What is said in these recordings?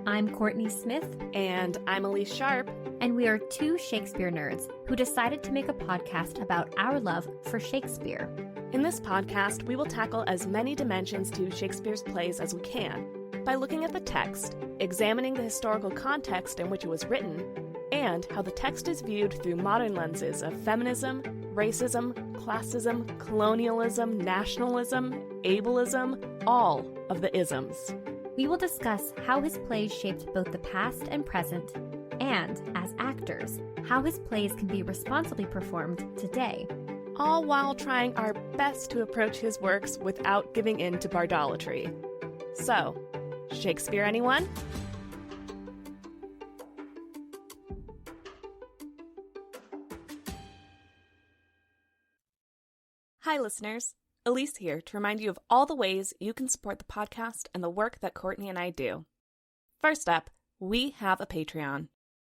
I'm Kourtney Smith. And I'm Elyse Sharp. And we are two Shakespeare nerds who decided to make a podcast about our love for Shakespeare. In this podcast, we will tackle as many dimensions to Shakespeare's plays as we can by looking at the text, examining the historical context in which it was written, and how the text is viewed through modern lenses of feminism, racism, classism, colonialism, nationalism, ableism, all of the isms. We will discuss how his plays shaped both the past and present, and, as actors, how his plays can be responsibly performed today. All while trying our best to approach his works without giving in to bardolatry. So, Shakespeare Anyone? Hi, listeners. Elyse here to remind you of all the ways you can support the podcast and the work that Kourtney and I do. First up, we have a Patreon.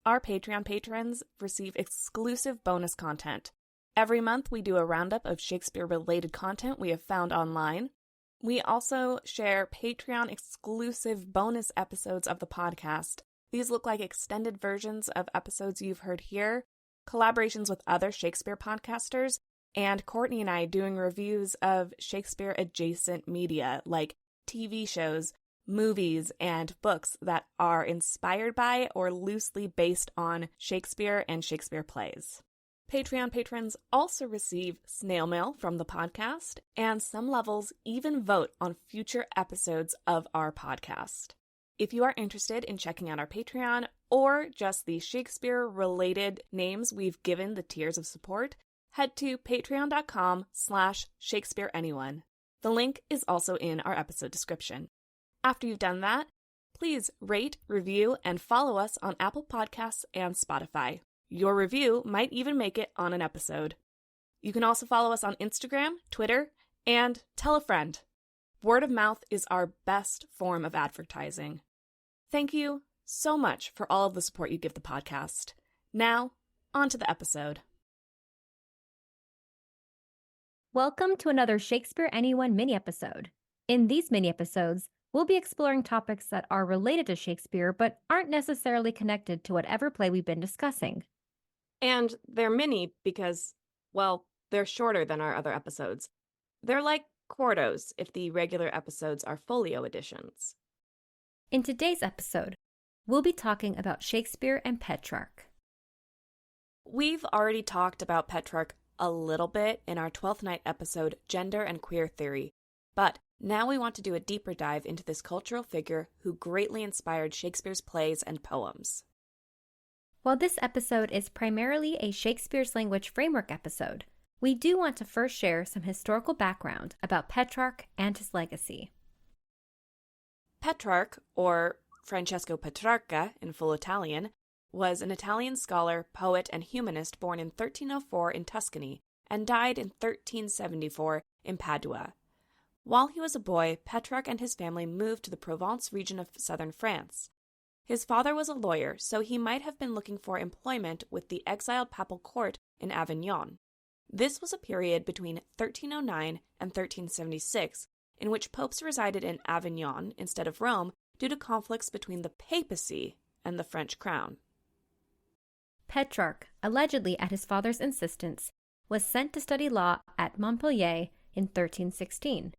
Our Patreon patrons receive exclusive bonus content. Every month, we do a roundup of Shakespeare-related content we have found online. We also share Patreon-exclusive bonus episodes of the podcast. These look like extended versions of episodes you've heard here, collaborations with other Shakespeare podcasters, and Kourtney and I doing reviews of Shakespeare-adjacent media like TV shows, movies, and books that are inspired by or loosely based on Shakespeare and Shakespeare plays. Patreon patrons also receive snail mail from the podcast, and some levels even vote on future episodes of our podcast. If you are interested in checking out our Patreon, or just the Shakespeare-related names we've given the tiers of support, head to patreon.com/Shakespeare Anyone. The link is also in our episode description. After you've done that, please rate, review, and follow us on Apple Podcasts and Spotify. Your review might even make it on an episode. You can also follow us on Instagram, Twitter, and tell a friend. Word of mouth is our best form of advertising. Thank you so much for all of the support you give the podcast. Now, on to the episode. Welcome to another Shakespeare Anyone mini-episode. In these mini-episodes, we'll be exploring topics that are related to Shakespeare but aren't necessarily connected to whatever play we've been discussing. And they're mini because, well, they're shorter than our other episodes. They're like quartos if the regular episodes are folio editions. In today's episode, we'll be talking about Shakespeare and Petrarch. We've already talked about Petrarch a little bit in our 12th Night episode, Gender and Queer Theory, but now we want to do a deeper dive into this cultural figure who greatly inspired Shakespeare's plays and poems. While this episode is primarily a Shakespeare's language framework episode, we do want to first share some historical background about Petrarch and his legacy. Petrarch, or Francesco Petrarca in full Italian, was an Italian scholar, poet, and humanist born in 1304 in Tuscany and died in 1374 in Padua. While he was a boy, Petrarch and his family moved to the Provence region of southern France. His father was a lawyer, so he might have been looking for employment with the exiled papal court in Avignon. This was a period between 1309 and 1376, in which popes resided in Avignon instead of Rome due to conflicts between the papacy and the French crown. Petrarch, allegedly at his father's insistence, was sent to study law at Montpellier in 1316.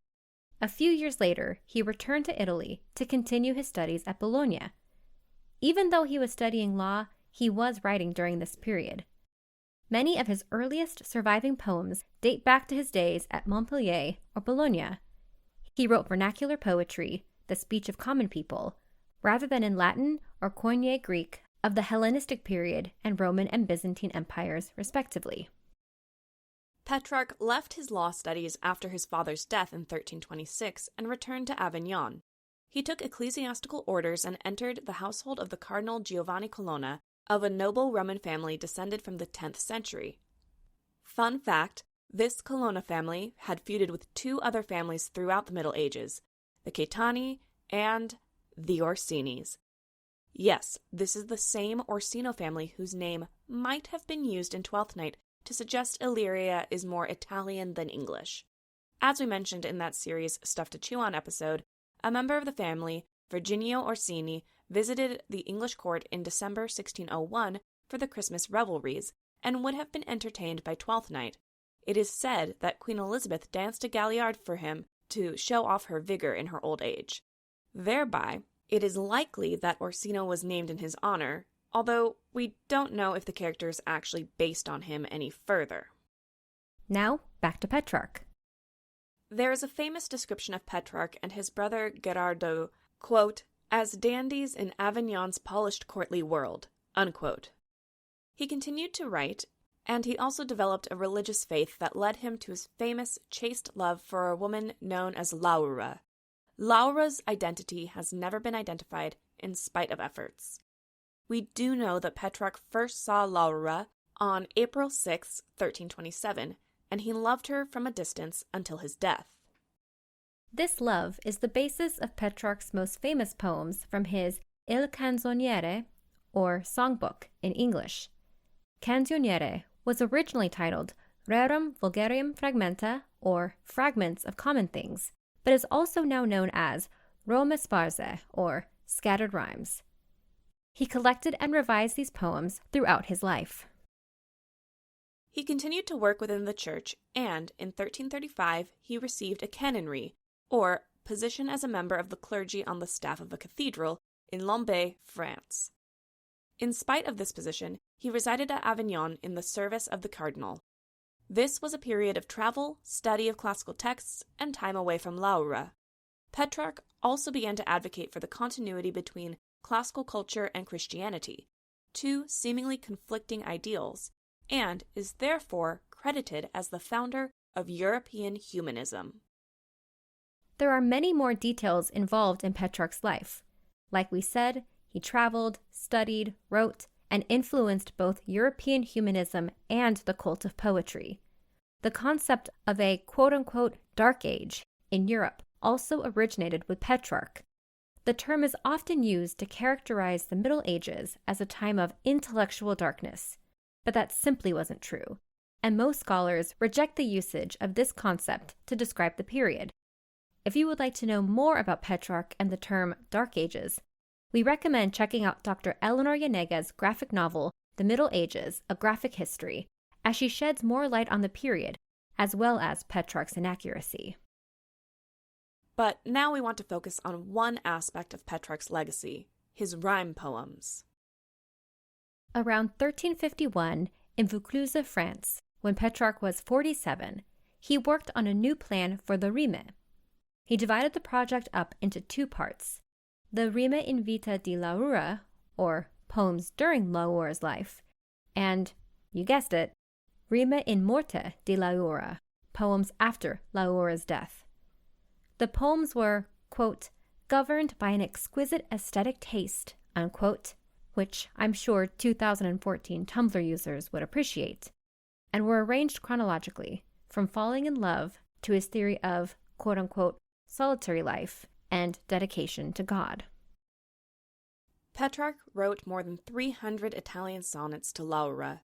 A few years later, he returned to Italy to continue his studies at Bologna. Even though he was studying law, he was writing during this period. Many of his earliest surviving poems date back to his days at Montpellier or Bologna. He wrote vernacular poetry, the speech of common people, rather than in Latin or Koine Greek of the Hellenistic period and Roman and Byzantine empires, respectively. Petrarch left his law studies after his father's death in 1326 and returned to Avignon. He took ecclesiastical orders and entered the household of the Cardinal Giovanni Colonna, of a noble Roman family descended from the 10th century. Fun fact, this Colonna family had feuded with two other families throughout the Middle Ages, the Caetani and the Orsinis. Yes, this is the same Orsino family whose name might have been used in Twelfth Night to suggest Illyria is more Italian than English. As we mentioned in that series Stuff to Chew On episode, a member of the family, Virginio Orsini, visited the English court in December 1601 for the Christmas revelries and would have been entertained by Twelfth Night. It is said that Queen Elizabeth danced a galliard for him to show off her vigor in her old age. Thereby, it is likely that Orsino was named in his honor, although we don't know if the character is actually based on him any further. Now, back to Petrarch. There is a famous description of Petrarch and his brother Gherardo, quote, as dandies in Avignon's polished courtly world, unquote. He continued to write, and he also developed a religious faith that led him to his famous chaste love for a woman known as Laura. Laura's identity has never been identified in spite of efforts. We do know that Petrarch first saw Laura on April 6, 1327, and he loved her from a distance until his death. This love is the basis of Petrarch's most famous poems from his Il Canzoniere, or Songbook in English. Canzoniere was originally titled Rerum Vulgarium Fragmenta, or Fragments of Common Things, but is also now known as Rome Sparse, or Scattered Rhymes. He collected and revised these poems throughout his life. He continued to work within the church, and in 1335 he received a canonry, or position as a member of the clergy on the staff of a cathedral in Lombay, France. In spite of this position, he resided at Avignon in the service of the cardinal. This was a period of travel, study of classical texts, and time away from Laura. Petrarch also began to advocate for the continuity between classical culture and Christianity, two seemingly conflicting ideals, and is therefore credited as the founder of European humanism. There are many more details involved in Petrarch's life. Like we said, he traveled, studied, wrote, and influenced both European humanism and the cult of poetry. The concept of a quote-unquote dark age in Europe also originated with Petrarch. The term is often used to characterize the Middle Ages as a time of intellectual darkness, but that simply wasn't true, and most scholars reject the usage of this concept to describe the period. If you would like to know more about Petrarch and the term Dark Ages, we recommend checking out Dr. Eleanor Yanega's graphic novel, The Middle Ages, A Graphic History, as she sheds more light on the period, as well as Petrarch's inaccuracy. But now we want to focus on one aspect of Petrarch's legacy, his rhyme poems. Around 1351, in Vaucluse, France, when Petrarch was 47, he worked on a new plan for the rime. He divided the project up into two parts: the Rime in Vita di Laura, or Poems During Laura's Life, and, you guessed it, Rime in Morte di Laura, Poems After Laura's Death. The poems were, quote, governed by an exquisite aesthetic taste, unquote, which I'm sure 2014 Tumblr users would appreciate, and were arranged chronologically, from falling in love to his theory of, quote-unquote, solitary life and dedication to God. Petrarch wrote more than 300 Italian sonnets to Laura.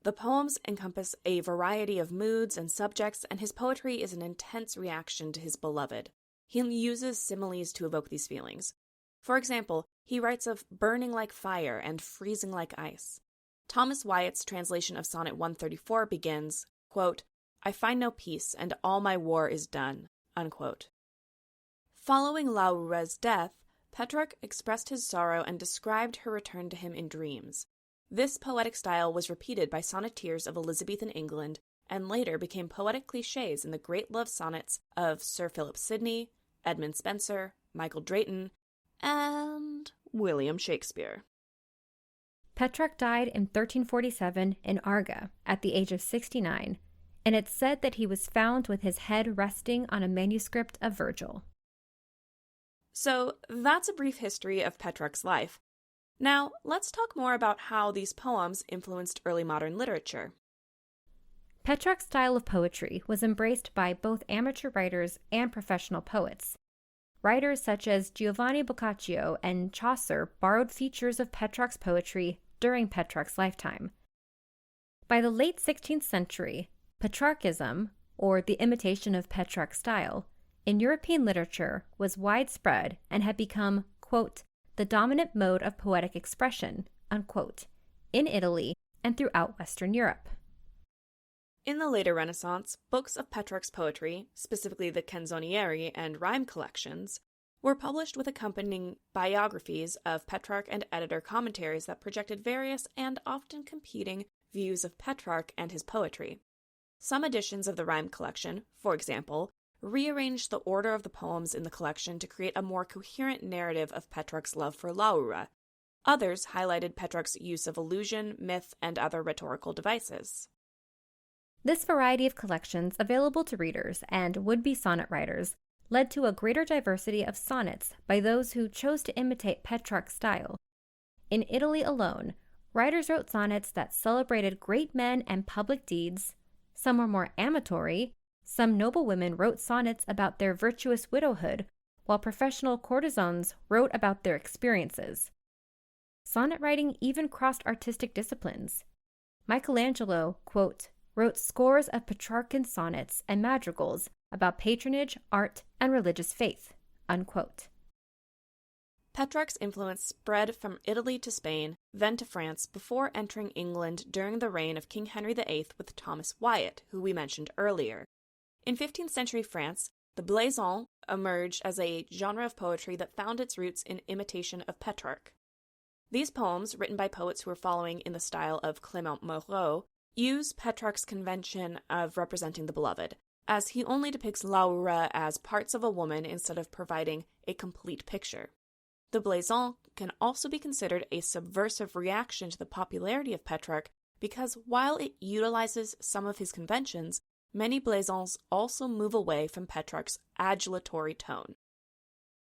The poems encompass a variety of moods and subjects, and his poetry is an intense reaction to his beloved. He uses similes to evoke these feelings. For example, he writes of burning like fire and freezing like ice. Thomas Wyatt's translation of Sonnet 134 begins, quote, I find no peace, and all my war is done, unquote. Following Laura's death, Petrarch expressed his sorrow and described her return to him in dreams. This poetic style was repeated by sonneteers of Elizabethan England and later became poetic cliches in the great love sonnets of Sir Philip Sidney, Edmund Spenser, Michael Drayton, and William Shakespeare. Petrarch died in 1347 in Arga at the age of 69, and it's said that he was found with his head resting on a manuscript of Virgil. So that's a brief history of Petrarch's life. Now, let's talk more about how these poems influenced early modern literature. Petrarch's style of poetry was embraced by both amateur writers and professional poets. Writers such as Giovanni Boccaccio and Chaucer borrowed features of Petrarch's poetry during Petrarch's lifetime. By the late 16th century, Petrarchism, or the imitation of Petrarch's style, in European literature was widespread and had become, quote, the the dominant mode of poetic expression, unquote, in Italy and throughout Western Europe. In the later Renaissance, books of Petrarch's poetry, specifically the canzoniere and rhyme collections, were published with accompanying biographies of Petrarch and editor commentaries that projected various and often competing views of Petrarch and his poetry. Some editions of the rhyme collection, for example, rearranged the order of the poems in the collection to create a more coherent narrative of Petrarch's love for Laura. Others highlighted Petrarch's use of allusion, myth, and other rhetorical devices. This variety of collections available to readers and would-be sonnet writers led to a greater diversity of sonnets by those who chose to imitate Petrarch's style. In Italy alone, writers wrote sonnets that celebrated great men and public deeds. Some were more amatory. Some noblewomen wrote sonnets about their virtuous widowhood, while professional courtesans wrote about their experiences. Sonnet writing even crossed artistic disciplines. Michelangelo, quote, wrote scores of Petrarchan sonnets and madrigals about patronage, art, and religious faith, unquote. Petrarch's influence spread from Italy to Spain, then to France, before entering England during the reign of King Henry VIII with Thomas Wyatt, who we mentioned earlier. In 15th century France, the blason emerged as a genre of poetry that found its roots in imitation of Petrarch. These poems, written by poets who were following in the style of Clément Marot, use Petrarch's convention of representing the beloved, as he only depicts Laura as parts of a woman instead of providing a complete picture. The blason can also be considered a subversive reaction to the popularity of Petrarch because while it utilizes some of his conventions, many blasons also move away from Petrarch's adulatory tone.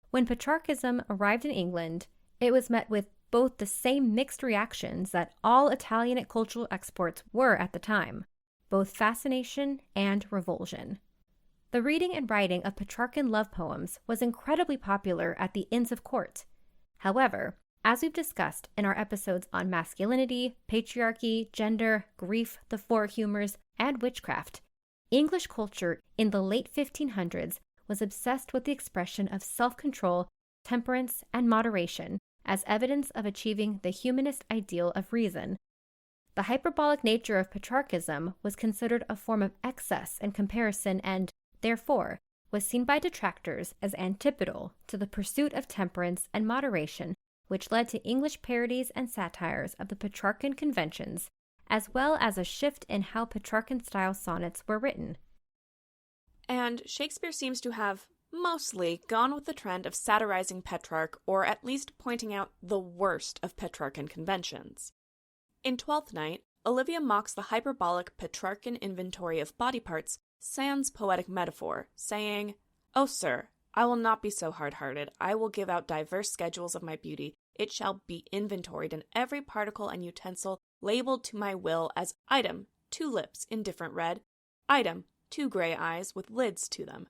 When Petrarchism arrived in England, it was met with both the same mixed reactions that all Italian cultural exports were at the time, both fascination and revulsion. The reading and writing of Petrarchan love poems was incredibly popular at the Inns of Court. However, as we've discussed in our episodes on masculinity, patriarchy, gender, grief, the four humors, and witchcraft, English culture in the late 1500s was obsessed with the expression of self-control, temperance, and moderation as evidence of achieving the humanist ideal of reason. The hyperbolic nature of Petrarchism was considered a form of excess in comparison and, therefore, was seen by detractors as antipodal to the pursuit of temperance and moderation, which led to English parodies and satires of the Petrarchan conventions, as well as a shift in how Petrarchan-style sonnets were written. And Shakespeare seems to have mostly gone with the trend of satirizing Petrarch, or at least pointing out the worst of Petrarchan conventions. In Twelfth Night, Olivia mocks the hyperbolic Petrarchan inventory of body parts sans poetic metaphor, saying, "O sir, I will not be so hard-hearted. I will give out diverse schedules of my beauty. It shall be inventoried, and every particle and utensil labeled to my will as item, 2 lips, indifferent red, item, 2 gray eyes with lids to them,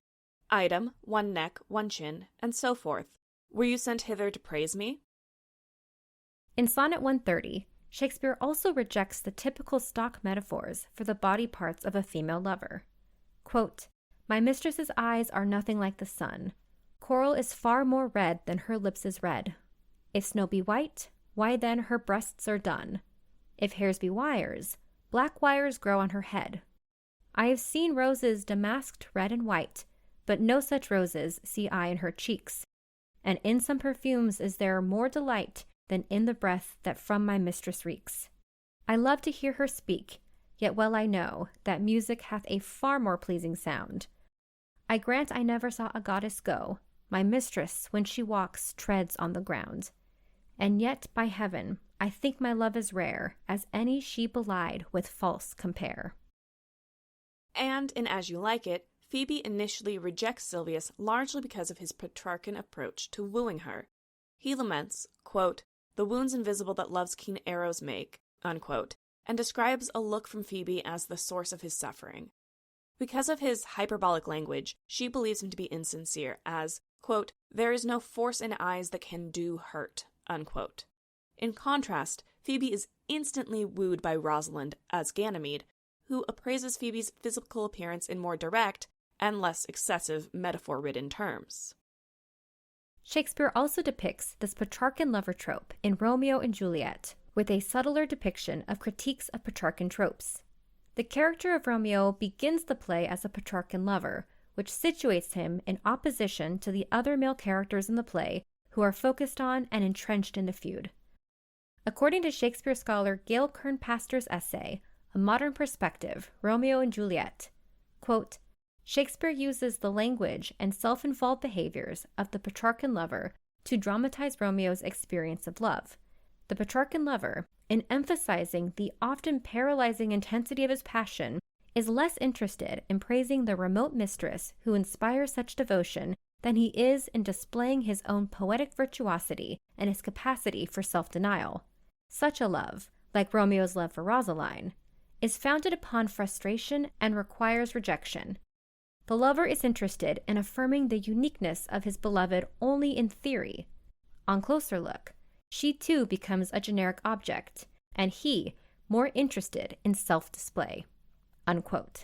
item, 1 neck, 1 chin, and so forth. Were you sent hither to praise me?" In Sonnet 130, Shakespeare also rejects the typical stock metaphors for the body parts of a female lover. Quote, "My mistress's eyes are nothing like the sun. Coral is far more red than her lips is red. If snow be white, why then her breasts are dun. If hairs be wires, black wires grow on her head. I have seen roses damasked red and white, but no such roses see I in her cheeks. And in some perfumes is there more delight than in the breath that from my mistress reeks. I love to hear her speak, yet well I know that music hath a far more pleasing sound. I grant I never saw a goddess go. My mistress, when she walks, treads on the ground. And yet, by heaven, I think my love as rare as any she belied with false compare." And in As You Like It, Phoebe initially rejects Silvius largely because of his Petrarchan approach to wooing her. He laments, quote, "the wounds invisible that love's keen arrows make," unquote, and describes a look from Phoebe as the source of his suffering. Because of his hyperbolic language, she believes him to be insincere as, quote, "there is no force in eyes that can do hurt," unquote. In contrast, Phoebe is instantly wooed by Rosalind as Ganymede, who appraises Phoebe's physical appearance in more direct and less excessive metaphor-ridden terms. Shakespeare also depicts this Petrarchan lover trope in Romeo and Juliet, with a subtler depiction of critiques of Petrarchan tropes. The character of Romeo begins the play as a Petrarchan lover, which situates him in opposition to the other male characters in the play who are focused on and entrenched in the feud. According to Shakespeare scholar Gail Kern-Pastor's essay, A Modern Perspective, Romeo and Juliet, quote, Shakespeare uses the language and self-involved behaviors of the Petrarchan lover to dramatize Romeo's experience of love. The Petrarchan lover, in emphasizing the often paralyzing intensity of his passion, is less interested in praising the remote mistress who inspires such devotion than he is in displaying his own poetic virtuosity and his capacity for self-denial. Such a love, like Romeo's love for Rosaline, is founded upon frustration and requires rejection. The lover is interested in affirming the uniqueness of his beloved only in theory. On closer look, she too becomes a generic object, and he more interested in self-display. Unquote.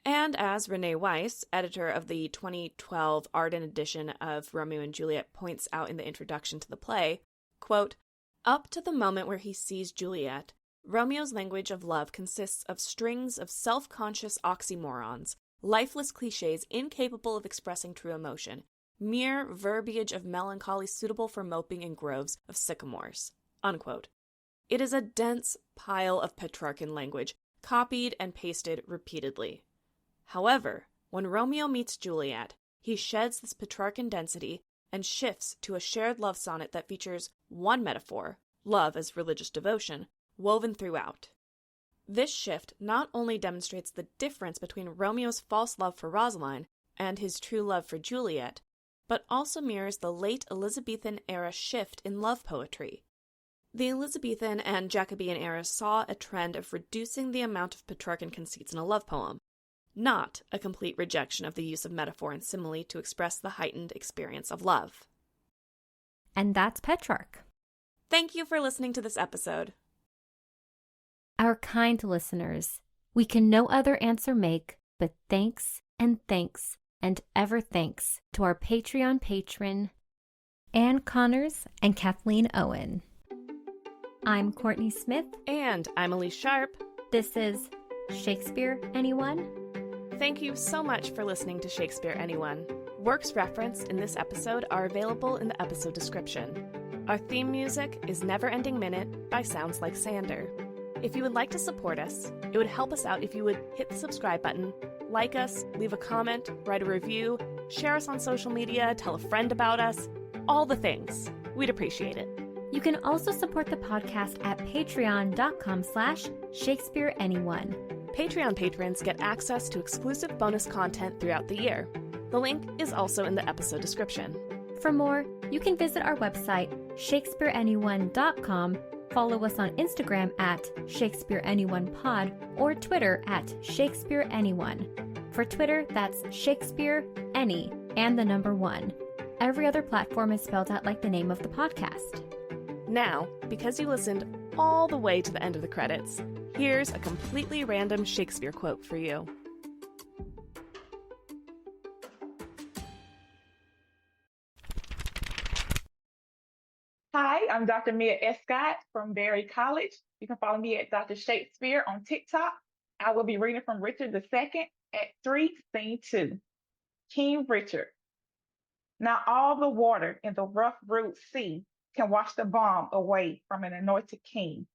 And as Renee Weiss, editor of the 2012 Arden edition of Romeo and Juliet, points out in the introduction to the play, quote, up to the moment where he sees Juliet, Romeo's language of love consists of strings of self-conscious oxymorons, lifeless cliches incapable of expressing true emotion, mere verbiage of melancholy suitable for moping in groves of sycamores. Unquote. It is a dense pile of Petrarchan language, copied and pasted repeatedly. However, when Romeo meets Juliet, he sheds this Petrarchan density and shifts to a shared love sonnet that features one metaphor, love as religious devotion, woven throughout. This shift not only demonstrates the difference between Romeo's false love for Rosaline and his true love for Juliet, but also mirrors the late Elizabethan era shift in love poetry. The Elizabethan and Jacobean eras saw a trend of reducing the amount of Petrarchan conceits in a love poem, not a complete rejection of the use of metaphor and simile to express the heightened experience of love. And that's Petrarch. Thank you for listening to this episode. Our kind listeners, we can no other answer make but thanks and ever thanks to our Patreon patron, Ann Connors and Kathleen Owen. I'm Kourtney Smith. And I'm Elyse Sharp. This is Shakespeare Anyone? Thank you so much for listening to Shakespeare Anyone. Works referenced in this episode are available in the episode description. Our theme music is Neverending Minute by Sounds Like Sander. If you would like to support us, it would help us out if you would hit the subscribe button, like us, leave a comment, write a review, share us on social media, tell a friend about us, all the things. We'd appreciate it. You can also support the podcast at patreon.com/Shakespeare Anyone. Patreon patrons get access to exclusive bonus content throughout the year. The link is also in the episode description. For more, you can visit our website, shakespeareanyone.com, follow us on Instagram at Shakespeare Anyone Pod, or Twitter at Shakespeare Anyone. For Twitter, that's Shakespeare Any and the number 1. Every other platform is spelled out like the name of the podcast. Now, because you listened all the way to the end of the credits, here's a completely random Shakespeare quote for you. Hi, I'm Dr. Mia Escott from Berry College. You can follow me at Dr. Shakespeare on TikTok. I will be reading from Richard II, Act 3, Scene 2. King Richard. Now all the water in the rough rude sea can wash the balm away from an anointed king.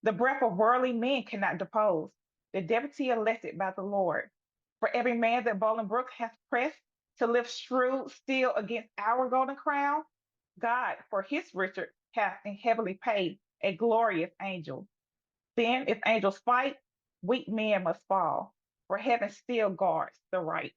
The breath of worldly men cannot depose the deputy elected by the Lord. For every man that Bolingbroke hath pressed to lift shrewd steel against our golden crown, God for his Richard hath in heavily paid a glorious angel. Then if angels fight, weak men must fall, for heaven still guards the right.